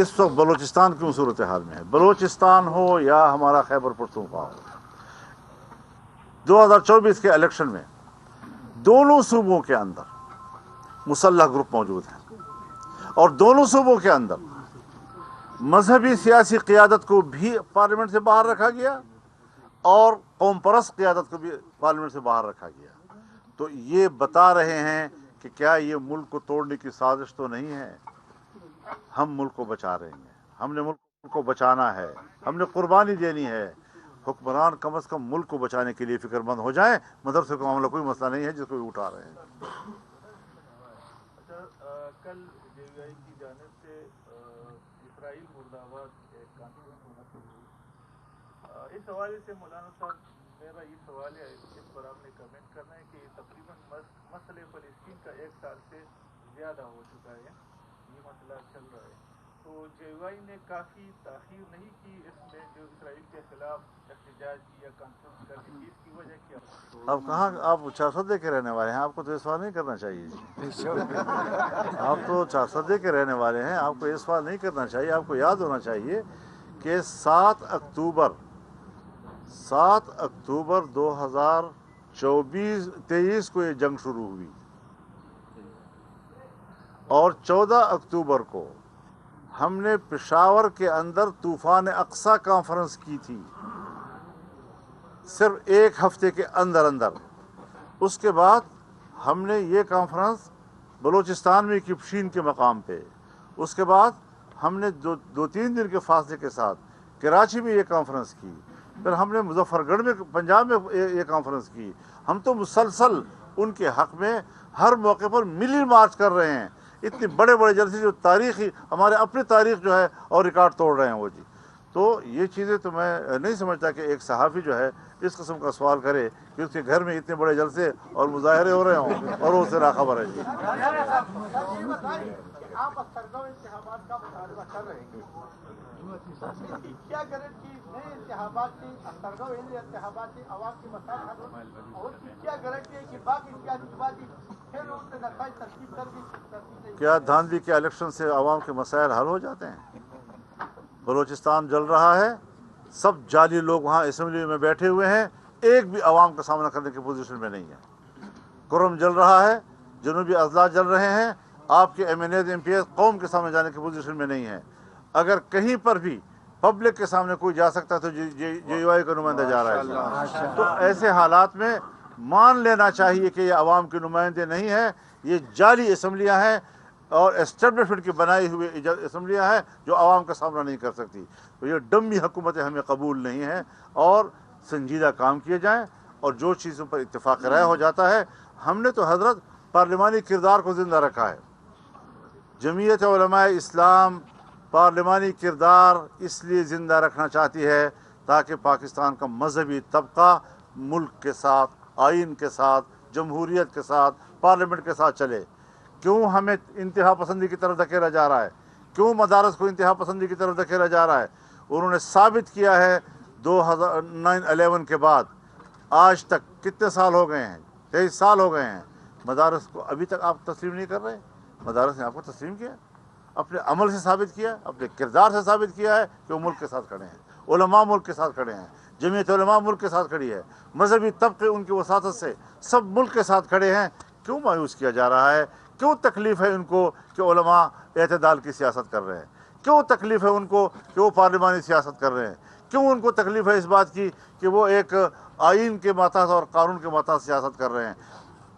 اس وقت بلوچستان کی صورتحال میں ہے، بلوچستان ہو یا ہمارا خیبر پختونخوا ہو، 2024 کے الیکشن میں دونوں صوبوں کے اندر مسلح گروپ موجود ہیں، اور دونوں صوبوں کے اندر مذہبی سیاسی قیادت کو بھی پارلیمنٹ سے باہر رکھا گیا اور قوم پرست قیادت کو بھی پارلیمنٹ سے باہر رکھا گیا۔ تو یہ بتا رہے ہیں کہ کیا یہ ملک کو توڑنے کی سازش تو نہیں ہے؟ ہم ملک کو بچا رہے ہیں، ہم نے ملک کو بچانا ہے، ہم نے قربانی دینی ہے۔ حکمران کم از کم ملک کو بچانے کے لیے فکر مند ہو جائیں۔ مدرسے کا معاملہ کوئی مسئلہ نہیں ہے جس کو اٹھا رہے ہیں۔ کل جے یو آئی کی جانب سے اسرائیل مرد آباد ایک کانفرنس منعقد ہوئی۔ اس حوالے سے مولانا صاحب میرا یہ سوال ہے، اس پر آپ نے کمنٹ کرنا ہے کہ تقریباً مسئلہ فلسطین کا 1 سال سے زیادہ ہو چکا ہے، یہ مسئلہ چل رہا ہے، تو جے یو آئی نے کافی تاخیر نہیں کی اس میں جو اسرائیل کے خلاف احتجاج کی یا کانفرنس کرنے کی، اس کی وجہ کیا؟ اب کہاں آپ 400 کے رہنے والے ہیں، آپ کو تو یہ سوال نہیں کرنا چاہیے جی۔ آپ تو 400 کے رہنے والے ہیں، آپ کو یہ سوال نہیں کرنا چاہیے۔ آپ کو یاد ہونا چاہیے کہ 7 اکتوبر 2023 کو یہ جنگ شروع ہوئی، اور 14 اکتوبر کو ہم نے پشاور کے اندر طوفان اقصی کانفرنس کی تھی، صرف 1 ہفتے کے اندر۔ اس کے بعد ہم نے یہ کانفرنس بلوچستان میں کپشین کے مقام پہ، اس کے بعد ہم نے 2-3 دن کے فاصلے کے ساتھ کراچی میں یہ کانفرنس کی، پھر ہم نے مظفر گڑھ میں پنجاب میں یہ کانفرنس کی۔ ہم تو مسلسل ان کے حق میں ہر موقع پر ملی مارچ کر رہے ہیں۔ اتنے بڑے بڑے جلسے جو تاریخی ہمارے اپنی تاریخ جو ہے اور ریکارڈ توڑ رہے ہیں وہ جی۔ تو یہ چیزیں تو میں نہیں سمجھتا کہ ایک صحافی جو ہے اس قسم کا سوال کرے کہ اس کے گھر میں اتنے بڑے جلسے اور مظاہرے ہو رہے ہوں اور وہ اسے راخبر ہے جی۔ آپ اخترگاؤں انتخابات کا مطالبہ کر رہے ہیں، کیا گارنٹی نئے انتخابات کی اخترگاؤں انتخابات کی عوام کی مسائل حل ہوں، اور کیا گارنٹی ہے کہ باقی انتخاباتی پھر ان کے نتائج تسلیم کر کے کیا دھاندلی کے الیکشن سے عوام کے مسائل حل ہو جاتے ہیں؟ بلوچستان جل رہا ہے، سب جعلی لوگ وہاں اسمبلی میں بیٹھے ہوئے ہیں، ایک بھی عوام کا سامنا کرنے کی پوزیشن میں نہیں ہے۔ کرم جل رہا ہے، جنوبی اضلاع جل رہے ہیں، آپ کے M N As M P S قوم کے سامنے جانے کی پوزیشن میں نہیں ہے۔ اگر کہیں پر بھی پبلک کے سامنے کوئی جا سکتا ہے تو جے یو آئی کا نمائندہ جا رہا ہے۔ تو ایسے حالات میں مان لینا چاہیے کہ یہ عوام کے نمائندے نہیں ہیں، یہ جعلی اسمبلیاں ہیں اور اسٹیبلشمنٹ کی بنائی ہوئی اسمبلیاں ہیں جو عوام کا سامنا نہیں کر سکتی۔ تو یہ ڈمی حکومتیں ہمیں قبول نہیں ہیں، اور سنجیدہ کام کیے جائیں، اور جو چیزوں پر اتفاق رائے ہو جاتا ہے۔ ہم نے تو حضرت پارلیمانی کردار کو زندہ رکھا ہے۔ جمعیت علماء اسلام پارلیمانی کردار اس لیے زندہ رکھنا چاہتی ہے تاکہ پاکستان کا مذہبی طبقہ ملک کے ساتھ، آئین کے ساتھ، جمہوریت کے ساتھ، پارلیمنٹ کے ساتھ چلے۔ کیوں ہمیں انتہا پسندی کی طرف دھکیلا جا رہا ہے؟ کیوں مدارس کو انتہا پسندی کی طرف دھکیلا جا رہا ہے؟ انہوں نے ثابت کیا ہے 2009-11 کے بعد آج تک کتنے سال ہو گئے ہیں؟ 23 سال ہو گئے ہیں، مدارس کو ابھی تک آپ تسلیم نہیں کر رہے۔ مدارس نے آپ کو تسلیم کیا، اپنے عمل سے ثابت کیا، اپنے کردار سے ثابت کیا ہے کہ وہ ملک کے ساتھ کھڑے ہیں، علماء ملک کے ساتھ کھڑے ہیں، جمعیت علماء ملک کے ساتھ کھڑی ہے، مذہبی طبقے ان کی وساطت سے سب ملک کے ساتھ کھڑے ہیں۔ کیوں مایوس کیا جا رہا ہے؟ کیوں تکلیف ہے ان کو کہ علماء اعتدال کی سیاست کر رہے ہیں؟ کیوں تکلیف ہے ان کو کہ وہ پارلیمانی سیاست کر رہے ہیں؟ کیوں ان کو تکلیف ہے اس بات کی کہ وہ ایک آئین کے ماتحت اور قانون کے ماتحت سیاست کر رہے ہیں؟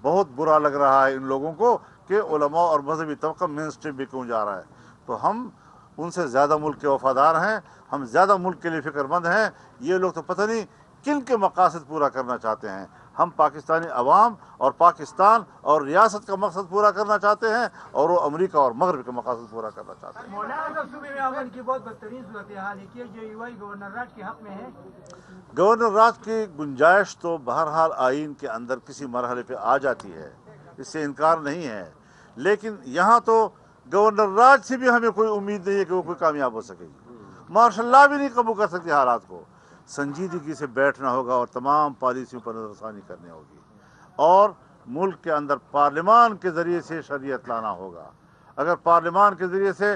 بہت برا لگ رہا ہے ان لوگوں کو کہ علماء اور مذہبی طبقہ مین اسٹریم بھی کیوں جا رہا ہے۔ تو ہم ان سے زیادہ ملک کے وفادار ہیں، ہم زیادہ ملک کے لیے فکر مند ہیں۔ یہ لوگ تو پتہ نہیں کن کے مقاصد پورا کرنا چاہتے ہیں۔ ہم پاکستانی عوام اور پاکستان اور ریاست کا مقصد پورا کرنا چاہتے ہیں، اور وہ امریکہ اور مغرب کا مقاصد پورا کرنا چاہتے ہیں۔ مولانا صوبے میں امن کی بہت بدترین صورتحال ہے، کہ جے یو آئی گورنر راج کے حق میں ہے۔ گورنر راج کی گنجائش تو بہرحال آئین کے اندر کسی مرحلے پہ آ جاتی ہے، اس سے انکار نہیں ہے، لیکن یہاں تو گورنر راج سے بھی ہمیں کوئی امید نہیں ہے کہ وہ کوئی کامیاب ہو سکے گی۔ مارشل لا بھی نہیں قبول کر سکتی حالات کو۔ سنجیدگی سے بیٹھنا ہوگا اور تمام پالیسیوں پر نظر ثانی کرنی ہوگی، اور ملک کے اندر پارلیمان کے ذریعے سے شریعت لانا ہوگا۔ اگر پارلیمان کے ذریعے سے